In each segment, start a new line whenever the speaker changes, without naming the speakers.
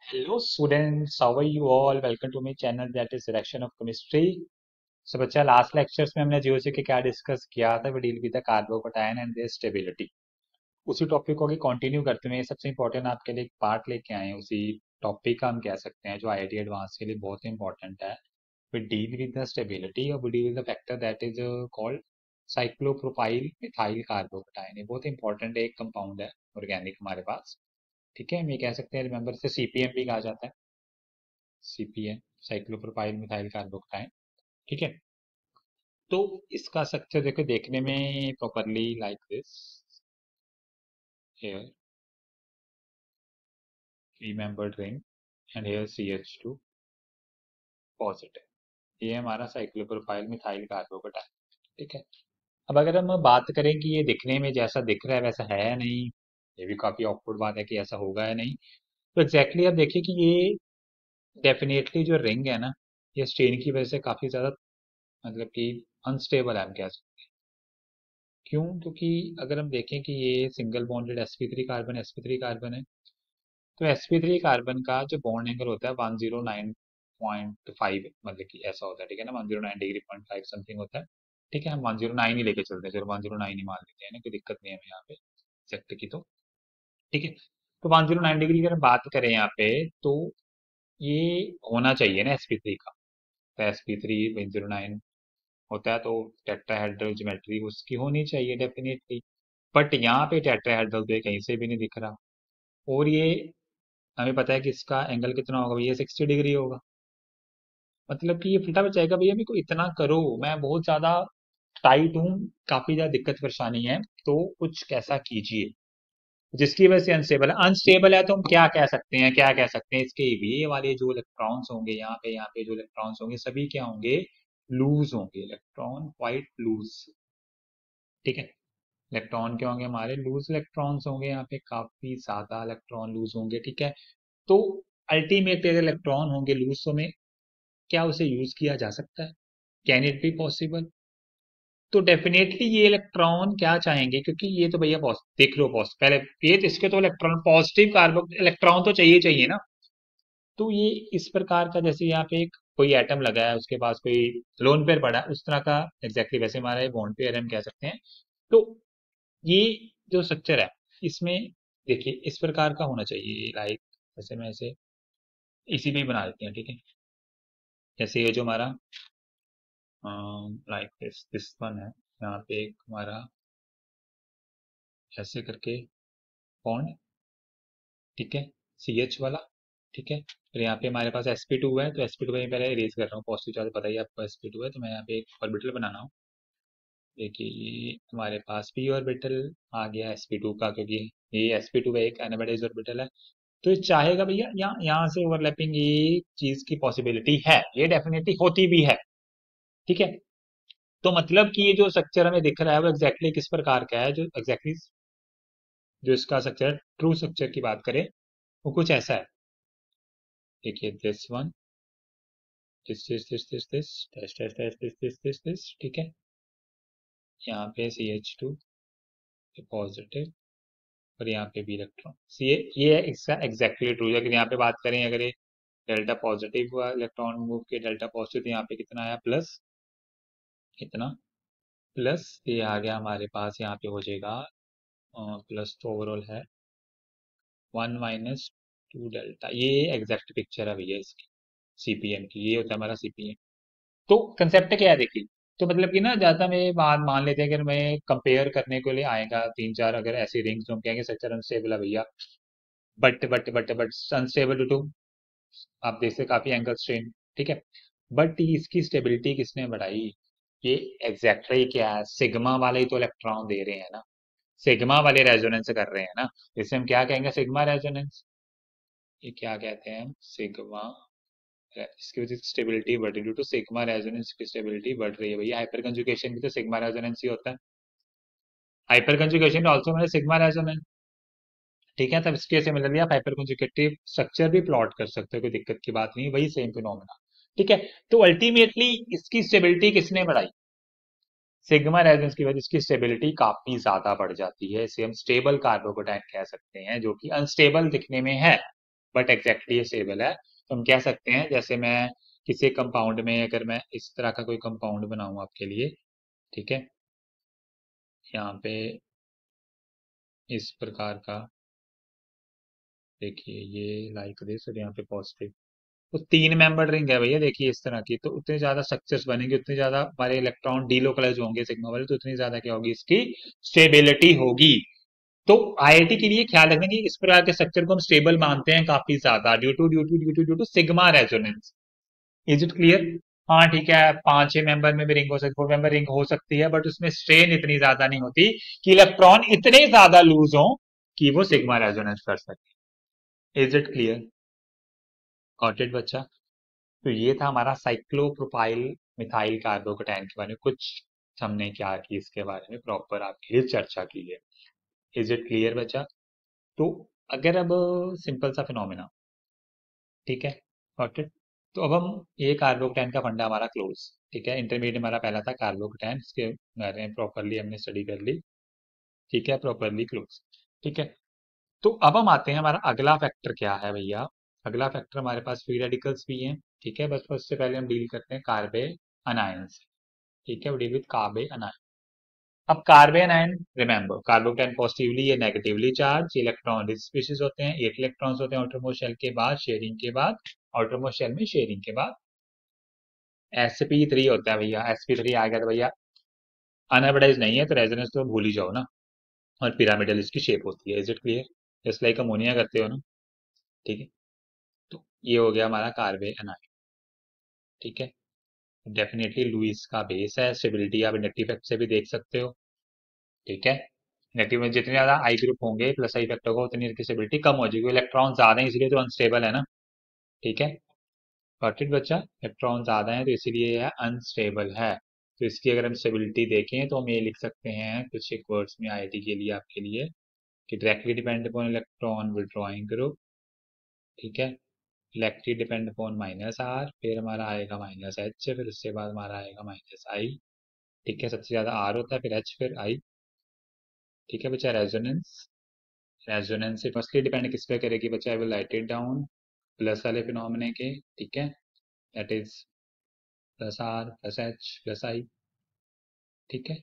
Hello students, how are you all? Welcome to my channel that is Direction of Chemistry. So बच्चा last lectures में हमने GOC के क्या discuss किया था, we deal with the carbocation and their stability. उसी topic को आगे कंटिन्यू करते हुए सबसे इंपॉर्टेंट आपके लिए एक पार्ट लेके आए हैं। उसी टॉपिक का हम कह सकते हैं जो आईआईटी एडवांस के लिए बहुत इंपॉर्टेंट है। We deal with the stability और we deal with the factor that is called cyclopropyl methyl carbocation. ये बहुत इंपॉर्टेंट एक कंपाउंड है ऑर्गेनिक हमारे पास। ठीक है, हम ये कह सकते हैं रिमेंबर से सीपीएम भी कहा जाता है। CPN cyclopropyl methyl carbocation. ठीक है, तो इसका स्ट्रक्चर देखो देखने में properly like this here three membered ring and here CH2 positive. ये हमारा साइक्लोप्रोपाइल मिथाइल कार्बोक्टाइन। ठीक है, अब अगर हम बात करें कि ये दिखने में जैसा दिख रहा है वैसा है या नहीं, ये भी काफी ऑकवर्ड बात है कि ऐसा होगा या नहीं। तो एग्जैक्टली आप देखिए कि ये डेफिनेटली जो रिंग है ना, ये स्ट्रेन की वजह से काफी ज्यादा मतलब कि अनस्टेबल है हम कह सकते हैं। क्यों? क्योंकि अगर हम देखें कि ये सिंगल बॉन्डेड sp3 कार्बन है, तो sp3 कार्बन का जो बॉन्ड एंगल होता है 109.5, मतलब कि ऐसा होता है। ठीक है ना, 109 डिग्री 0.5 समथिंग होता है। ठीक है, हम 109 ही लेके चलते हैं, चलो 109 ही मान लेते हैं ना, कोई दिक्कत नहीं है हमें यहाँ पे एग्जैक्ट की तो। ठीक है, तो 109 डिग्री की अगर हम बात करें यहाँ पे, तो ये होना चाहिए ना sp3 का। तो sp3 109 होता है, तो टेट्राहेड्रल ज्योमेट्री उसकी होनी चाहिए डेफिनेटली। बट यहाँ पे टेट्राहेड्रल तो ये कहीं से भी नहीं दिख रहा। और ये हमें पता है कि इसका एंगल कितना होगा भैया, 60 डिग्री होगा। मतलब कि ये उल्टा बचाएगा भैया, मेरे को इतना करो, मैं बहुत ज्यादा टाइट हूँ, काफी ज्यादा दिक्कत परेशानी है, तो कुछ कैसा कीजिए जिसकी वजह से अनस्टेबल है। तो हम क्या कह सकते हैं, क्या कह सकते हैं, इसके ये वाले जो इलेक्ट्रॉन्स होंगे यहाँ पे जो इलेक्ट्रॉन्स होंगे सभी क्या होंगे, लूज होंगे, इलेक्ट्रॉन क्वाइट लूज। ठीक है, इलेक्ट्रॉन क्या होंगे, हमारे लूज इलेक्ट्रॉन्स होंगे, यहाँ पे काफी ज्यादा इलेक्ट्रॉन लूज होंगे। ठीक है, तो अल्टीमेटली अगर इलेक्ट्रॉन होंगे लूज, तो में क्या उसे यूज किया जा सकता है? Can it be possible? तो डेफिनेटली ये इलेक्ट्रॉन क्या चाहेंगे, क्योंकि ये तो भैया देख लो पहले ये तो इसके तो इलेक्ट्रॉन पॉजिटिव कार्बन इलेक्ट्रॉन तो चाहिए चाहिए ना। तो ये इस प्रकार का, जैसे यहाँ पे एक कोई एटम लगा है, उसके पास कोई लोन पेयर पड़ा है, उस तरह का एग्जैक्टली वैसे हमारा ये बॉन्ड पेयर हम कह सकते हैं। तो ये जो स्ट्रक्चर है इसमें देखिए इस प्रकार का होना चाहिए, लाइक जैसे मैं ऐसे इसी पे ही बना देते हैं। ठीक है, जैसे ये जो हमारा लाइक दिस वन है, यहाँ पे एक हमारा ऐसे करके बॉन्ड। ठीक है, CH वाला। ठीक है, फिर यहाँ पे हमारे पास sp2 है, तो sp2 में पहले इरेज कर रहा हूँ, पॉजिटिव चार्ज पता ही है आपको sp2 है, तो मैं यहाँ पे एक ऑर्बिटल बनाना हूँ। देखिए हमारे पास p ऑर्बिटल आ गया sp2 का, क्योंकि ये sp2 का एक एनाबाइडाइज ऑर्बिटल है। तो ये चाहेगा भैया यहाँ से ओवरलैपिंग ये चीज की पॉसिबिलिटी है, ये डेफिनेटली होती भी है। ठीक है, तो मतलब कि ये जो स्ट्रक्चर हमें दिख रहा है वो एग्जैक्टली किस प्रकार का है, जो एग्जैक्टली जो इसका स्ट्रक्चर ट्रू स्ट्रक्चर की बात करें वो कुछ ऐसा है। देखिए दिस वन, दिस। ठीक है, यहाँ पे CH2 पॉजिटिव और यहाँ पे भी इलेक्ट्रॉन। ये है इसका एग्जैक्टली ट्रू। अगर यहाँ पे बात करें, अगर ये डेल्टा पॉजिटिव हुआ, इलेक्ट्रॉन मूव के डेल्टा पॉजिटिव, तो यहाँ पे कितना आया, प्लस कितना, प्लस ये आ गया हमारे पास, यहाँ पे हो जाएगा प्लस, तो ओवरऑल है 1 - 2 डेल्टा। ये एग्जैक्ट पिक्चर है भैया इसकी सीपीएम की, ये होता है हमारा सीपीएम। तो कंसेप्ट क्या है देखिए, तो मतलब कि ना ज्यादा में बात मान लेते हैं, अगर मैं कंपेयर करने के लिए आएगा तीन चार अगर ऐसी रिंग्स, तो हम कहेंगे स्ट्रक्चर अनस्टेबल है भैया। बट अनस्टेबल टू, आप देखते काफी एंगल स्ट्रेन। ठीक है, बट इसकी स्टेबिलिटी किसने बढ़ाई? ये एग्जैक्टली क्या है, सिग्मा वाले ही तो इलेक्ट्रॉन दे रहे हैं ना, सिग्मा वाले रेजोनेंस कर रहे हैं ना। इसे हम क्या कहेंगे, सिग्मा रेजोनेंस। ये क्या कहते हैं हम, सिग्मा। इसकी वजह से स्टेबिलिटी बढ़ रही, ड्यू टू सिग्मा रेजोनेंस की स्टेबिलिटी बढ़ रही है भैया। हाइपर कंजुगेशन भी तो सिग्मा रेजोनेंस ही होता है, हाइपर कंजुगेशन ऑल्सो मैंने सिग्मा रेजोनेंस। ठीक है, तब इसके सिमिलरली आप हाइपर कंजुगेटिव स्ट्रक्चर भी प्लॉट कर सकते हो, कोई दिक्कत की बात नहीं, वही सेम फिनोमेना। ठीक है, तो अल्टीमेटली इसकी स्टेबिलिटी किसने बढ़ाई, सिग्मा रेजोनेंस की वजह से इसकी स्टेबिलिटी काफी ज्यादा बढ़ जाती है। इसे हम स्टेबल कार्बोकेटाइन कह सकते हैं, जो कि अनस्टेबल दिखने में है। बट एग्जैक्टली स्टेबल है। तो हम कह सकते हैं, जैसे मैं किसी कंपाउंड में अगर मैं इस तरह का कोई कंपाउंड बनाऊं आपके लिए, ठीक है, यहाँ पे इस प्रकार का, देखिए ये लाइक दिस और यहाँ पे पॉजिटिव, तो 3 मेंबर रिंग है भैया, देखिए इस तरह की, तो उतने ज्यादा स्ट्रक्चर्स बनेंगे, उतने ज्यादा हमारे इलेक्ट्रॉन डीलोकलाइज होंगे सिग्मा वाले, तो उतनी ज्यादा क्या होगी, इसकी स्टेबिलिटी होगी। तो आईआईटी के लिए ख्याल रखना कि इस प्रकार के स्ट्रक्चर को हम स्टेबल मानते हैं काफी ज्यादा, due to sigma resonance. Is it clear? हाँ ठीक है, 5-6 मेंबर में भी रिंग हो सकती, 4 मेंबर रिंग हो सकती है, बट उसमें स्ट्रेन इतनी ज्यादा नहीं होती कि इलेक्ट्रॉन इतने ज्यादा लूज हो कि वो सिग्मा रेजोनेंस कर सके। Is it clear? Got it बच्चा? तो ये था हमारा साइक्लोप्रोपाइल मिथाइल कार्बोकेटाइन के बारे में कुछ, हमने क्या की इसके बारे में प्रॉपर आपके लिए चर्चा की है। इज इट क्लियर बच्चा? तो अगर अब सिंपल सा फिनोमेना, ठीक है, गॉट इट? तो अब हम ये कार्बोकेटाइन का फंडा हमारा क्लोज, ठीक है, इंटरमीडिएट हमारा पहला था कार्बोकेटाइन, इसके बारे में प्रॉपरली हमने स्टडी कर ली, ठीक है, प्रॉपरली क्लोज, ठीक है। तो अब हम आते हैं, हमारा अगला फैक्टर क्या है भैया? अगला फैक्टर हमारे पास फ्री रेडिकल्स भी हैं, ठीक है, बस उससे पहले हम डील करते हैं कार्बे अनायन से, ठीक है, डील विद कार्बे अनायन। अब carbanion, remember carbocation positively या negatively charge, electron rich species होते हैं, 8 इलेक्ट्रॉन्स होते हैं आउटरमोस्ट शेल के बाद, शेयरिंग के बाद, आउटरमोस्ट शेल में शेयरिंग के बाद sp3 होता है भैया, sp3 आ गया तो भैया अनहाइब्रिडाइज नहीं है, तो रेजोनेंस तो भूल ही जाओ ना, और पिरामिडल इसकी शेप होती है। Is it clear? Just like ammonia करते हो ना, ठीक है। तो ये हो गया हमारा कार्बे अनायन, ठीक है। डेफिनेटली लुईस का बेस है, स्टेबिलिटी आप इंडक्टिव इफेक्ट से भी देख सकते हो, ठीक है। इंडक्टिव में जितने ज्यादा आई ग्रुप होंगे, प्लस आई इफेक्ट होगा, उतनी इनकी स्टेबिलिटी कम हो जाएगी, इलेक्ट्रॉन ज्यादा है इसलिए तो अनस्टेबल है ना, ठीक है। गॉट इट बच्चा? इलेक्ट्रॉन ज्यादा है तो इसीलिए यह अनस्टेबल है। तो इसकी अगर हम स्टेबिलिटी देखें तो हम ये लिख सकते हैं कुछ एक वर्ड्स में आईआईटी के लिए, आपके लिए, कि directly depend upon electron withdrawing group, ठीक है, electric depend upon minus R, फिर हमारा आएगा माइनस एच, फिर उसके बाद हमारा आएगा माइनस आई, ठीक है, सबसे ज्यादा आर होता है, फिर एच, फिर आई, ठीक है बच्चा। रेजोनेंस, रेजोनेंस से फर्स्टली डिपेंड किस पे करेगी बच्चा? I will write it down, plus वाले फिनोमेने के, ठीक है, that is plus R plus H plus I, ठीक है।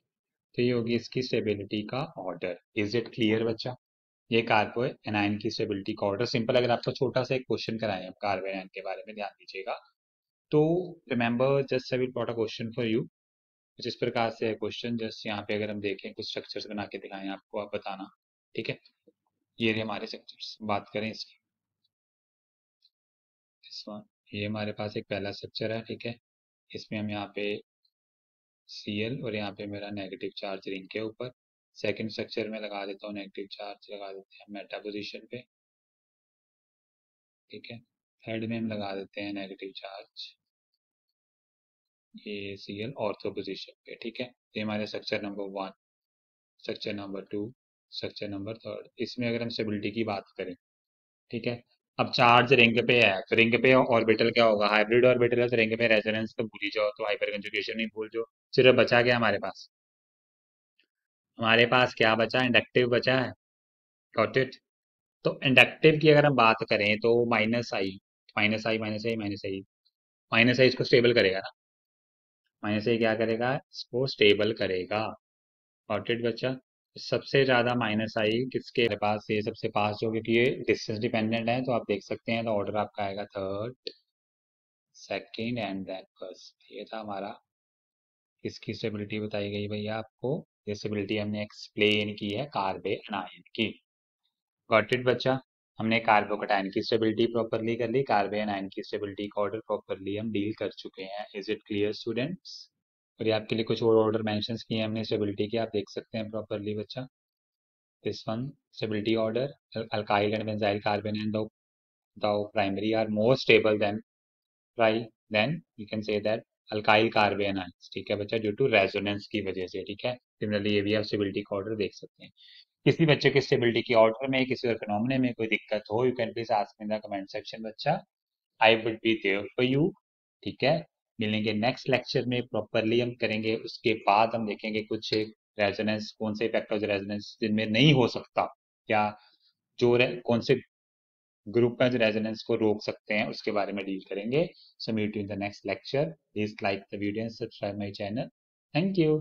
तो ये होगी इसकी स्टेबिलिटी का ऑर्डर। इज इट क्लियर बच्चा? ये कार्बो एनायन की स्टेबिलिटी का ऑर्डर सिंपल। अगर आपको छोटा सा एक क्वेश्चन कराएं हम कार्बो एनायन के बारे में, ध्यान दीजिएगा, तो remember just I will plot a question for you. कुछ इस प्रकार से है क्वेश्चन, जस्ट यहाँ पे अगर हम देखें कुछ स्ट्रक्चर्स बना के दिखाएं आपको, आप बताना, ठीक है। ये रहे हमारे स्ट्रक्चर्स, बात करें इसकी, इस वन, ये हमारे पास एक पहला स्ट्रक्चर है, ठीक है, इसमें हम यहाँ पे Cl और यहाँ पे मेरा नेगेटिव चार्ज रिंग के ऊपर, सेकंड स्ट्रक्चर में लगा देता हूँ नेगेटिव चार्ज, लगा देते हैं मेटा पोजीशन पे, ठीक है। थर्ड में हम लगा देते हैं नेगेटिव चार्ज, ये Cl ऑर्थो पोजीशन पे, ठीक है। ये हमारे structure number 1, structure number 2, structure number 3। इसमें अगर हम स्टेबिलिटी की बात करें, ठीक है, अब चार्ज रिंग पे है, तो रिंग पे ऑर्बिटल क्या होगा? हाइब्रिड ऑर्बिटल है, तो रिंग पे रेजोनेंस तो भूल ही जाओ, तो हाइपर कंजुगेशन नहीं भूल जाओ। सिर्फ बचा क्या हमारे पास? हमारे पास क्या बचा? इंडक्टिव बचा है, गॉट इट? तो इंडक्टिव की अगर हम बात करें तो माइनस आई, माइनस आई, माइनस आई, माइनस आई, माइनस आई इसको स्टेबल करेगा ना, माइनस आई क्या करेगा? इसको स्टेबल करेगा, गॉट इट बच्चा? सबसे ज्यादा माइनस आई किसके पास? ये सबसे पास जो, क्योंकि ये डिस्टेंस डिपेंडेंट है, तो आप देख सकते हैं, तो ऑर्डर आपका आएगा third, second and then first. ये था हमारा, किसकी स्टेबिलिटी बताई गई भैया आपको? ये स्टेबिलिटी हमने एक्सप्लेन की है कार्बे अनायन की, गॉट इट बच्चा? हमने कार्बोकेटाइन की स्टेबिलिटी प्रॉपरली कर ली, कार्बे एनायन की स्टेबिलिटी का ऑर्डर प्रॉपरली हम डील कर चुके हैं। Is it clear students? और ये आपके लिए कुछ और ऑर्डर मेंशंस किए हैं हमने स्टेबिलिटी के, आप देख सकते हैं प्रॉपरली बच्चा। This one stability order, alkyl and benzyl carbon and the primary are more stable than tri, then you can say that alkyl carbon ions, ठीक है बच्चा, ड्यू टू रेजोनेंस की वजह से, ठीक है। सिमिलरली ये भी आप स्टेबिलिटी का ऑर्डर देख सकते हैं। किसी बच्चे के स्टेबिलिटी की ऑर्डर में, किसी और फिनोमेना में कोई दिक्कत हो, you can please ask in the comment section बच्चा, I would be there for you, ठीक है। मिलेंगे नेक्स्ट लेक्चर में, प्रॉपरली हम करेंगे, उसके बाद हम देखेंगे कुछ रेजोनेंस, कौन से इफेक्ट ऑफ रेजोनेंस जिनमें नहीं हो सकता, या जो कौन से ग्रुप का जो रेजोनेंस को रोक सकते हैं उसके बारे में डील करेंगे. So meet you in the next lecture. Please like the video and subscribe my channel. Thank you.